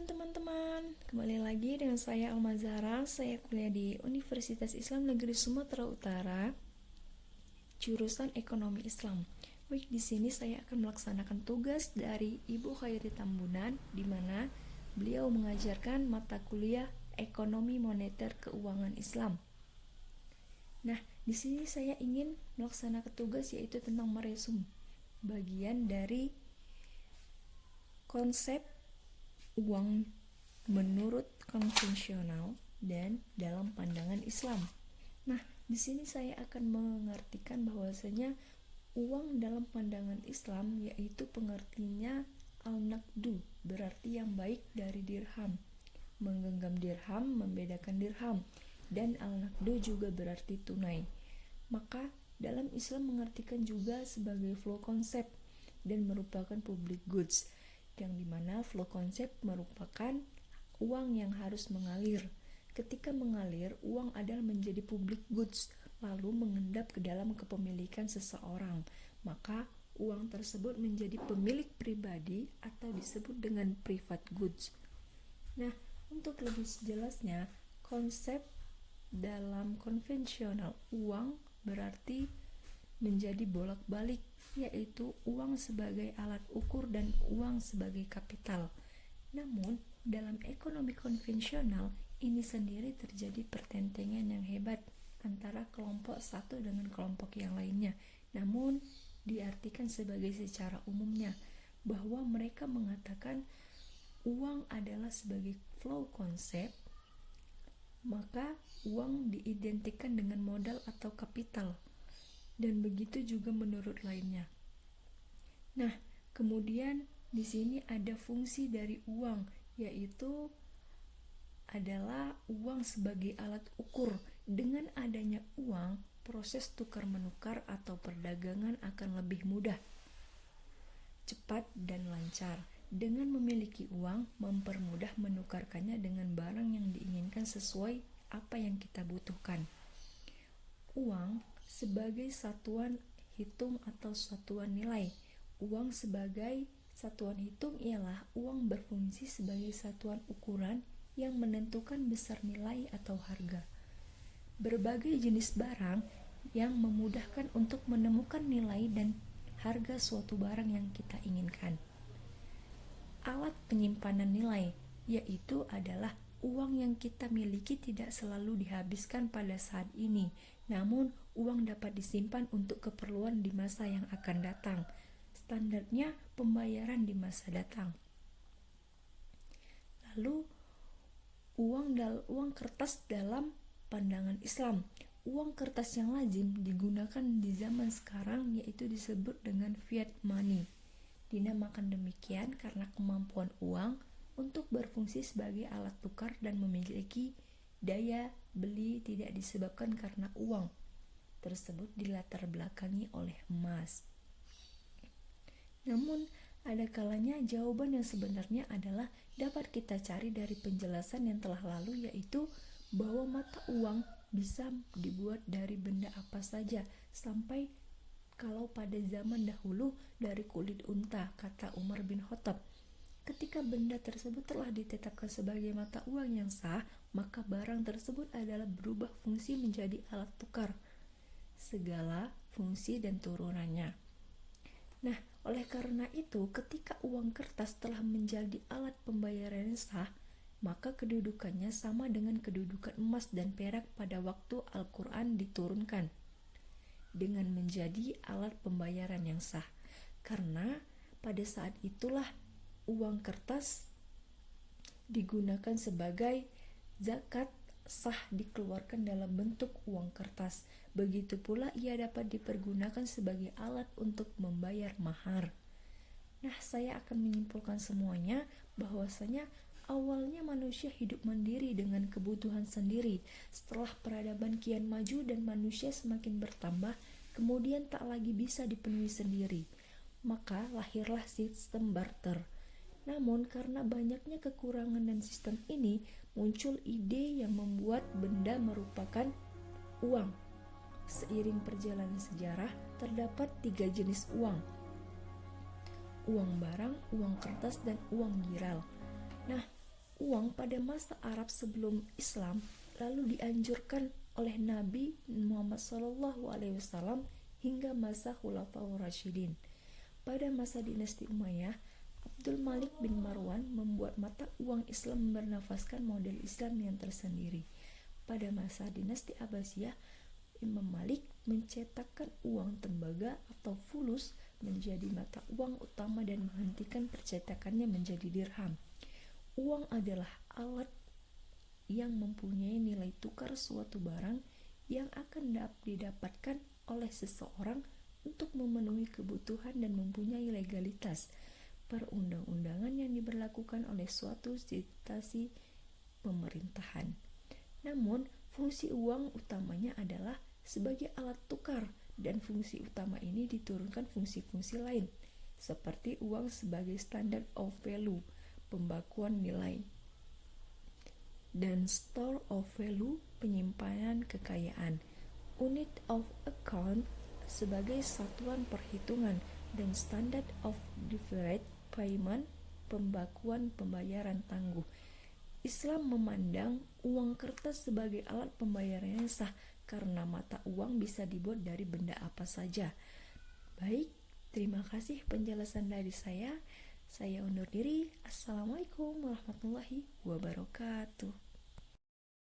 Shalom teman-teman, kembali lagi dengan saya Alma Zahra. Saya kuliah di Universitas Islam Negeri Sumatera Utara, jurusan Ekonomi Islam. Baik, di sini saya akan melaksanakan tugas dari Ibu Khairi Tambunan, di mana beliau mengajarkan mata kuliah Ekonomi Moneter Keuangan Islam. Nah, di sini saya ingin melaksanakan tugas yaitu tentang meresum bagian dari konsep uang menurut konvensional dan dalam pandangan Islam. Nah, di sini saya akan mengartikan bahwasanya uang dalam pandangan Islam yaitu pengertiannya al-naqdu, berarti yang baik dari dirham. Menggenggam dirham membedakan dirham, dan al-naqdu juga berarti tunai. Maka dalam Islam mengartikan juga sebagai flow concept dan merupakan public goods, yang dimana flow concept merupakan uang yang harus mengalir. Ketika mengalir, uang adalah menjadi public goods, lalu mengendap ke dalam kepemilikan seseorang. Maka uang tersebut menjadi pemilik pribadi atau disebut dengan private goods. Nah, untuk lebih jelasnya, konsep dalam konvensional uang berarti menjadi bolak-balik, yaitu uang sebagai alat ukur dan uang sebagai kapital. Namun, dalam ekonomi konvensional ini sendiri terjadi pertentangan yang hebat antara kelompok satu dengan kelompok yang lainnya. Namun, diartikan sebagai secara umumnya bahwa mereka mengatakan uang adalah sebagai flow konsep, maka uang diidentikan dengan modal atau kapital. Dan begitu juga menurut lainnya. Nah, kemudian di sini ada fungsi dari uang, yaitu adalah uang sebagai alat ukur. Dengan adanya uang, proses tukar menukar atau perdagangan akan lebih mudah, cepat dan lancar. Dengan memiliki uang, mempermudah menukarkannya dengan barang yang diinginkan sesuai apa yang kita butuhkan. Uang sebagai satuan hitung atau satuan nilai. Uang sebagai satuan hitung ialah uang berfungsi sebagai satuan ukuran yang menentukan besar nilai atau harga. Berbagai jenis barang yang memudahkan untuk menemukan nilai dan harga suatu barang yang kita inginkan. Alat penyimpanan nilai, yaitu adalah uang yang kita miliki tidak selalu dihabiskan pada saat ini, namun uang dapat disimpan untuk keperluan di masa yang akan datang. Standarnya pembayaran di masa datang. Lalu uang kertas dalam pandangan Islam. Uang kertas yang lazim digunakan di zaman sekarang yaitu disebut dengan fiat money. Dinamakan demikian karena kemampuan uang untuk berfungsi sebagai alat tukar dan memiliki daya beli tidak disebabkan karena uang tersebut dilatar belakangi oleh emas. Namun, ada kalanya jawaban yang sebenarnya adalah dapat kita cari dari penjelasan yang telah lalu, yaitu bahwa mata uang bisa dibuat dari benda apa saja, sampai kalau pada zaman dahulu dari kulit unta, kata Umar bin Khattab. Ketika benda tersebut telah ditetapkan sebagai mata uang yang sah, maka barang tersebut adalah berubah fungsi menjadi alat tukar, segala fungsi dan turunannya. Nah, oleh karena itu, ketika uang kertas telah menjadi alat pembayaran yang sah, maka kedudukannya sama dengan kedudukan emas dan perak pada waktu Al-Quran diturunkan, dengan menjadi alat pembayaran yang sah. Karena pada saat itulah uang kertas digunakan sebagai zakat sah dikeluarkan dalam bentuk uang kertas. Begitu pula ia dapat dipergunakan sebagai alat untuk membayar mahar. Nah, saya akan menyimpulkan semuanya bahwasanya awalnya manusia hidup mandiri dengan kebutuhan sendiri. Setelah peradaban kian maju dan manusia semakin bertambah, kemudian tak lagi bisa dipenuhi sendiri. Maka lahirlah sistem barter. Namun karena banyaknya kekurangan dan sistem ini, muncul ide yang membuat benda merupakan uang. Seiring perjalanan sejarah, terdapat 3 jenis uang. Uang barang, uang kertas, dan uang giral. Nah, uang pada masa Arab sebelum Islam lalu dianjurkan oleh Nabi Muhammad SAW hingga masa Khulafaur Rasyidin. Pada masa dinasti Umayyah, Abdul Malik bin Marwan membuat mata uang Islam bernafaskan model Islam yang tersendiri. Pada masa dinasti Abbasiyah, Imam Malik mencetakkan uang tembaga atau fulus menjadi mata uang utama dan menghentikan percetakannya menjadi dirham. Uang adalah alat yang mempunyai nilai tukar suatu barang yang akan didapatkan oleh seseorang untuk memenuhi kebutuhan dan mempunyai legalitas perundang-undangan yang diberlakukan oleh suatu institusi pemerintahan. Namun, fungsi uang utamanya adalah sebagai alat tukar, dan fungsi utama ini diturunkan fungsi-fungsi lain, seperti uang sebagai standard of value, pembakuan nilai, dan store of value, penyimpanan kekayaan, unit of account sebagai satuan perhitungan, dan standard of deferred payment, pembakuan pembayaran tangguh. Islam memandang uang kertas sebagai alat pembayaran yang sah karena mata uang bisa dibuat dari benda apa saja. Baik, terima kasih penjelasan dari saya. Saya undur diri. Assalamualaikum warahmatullahi wabarakatuh.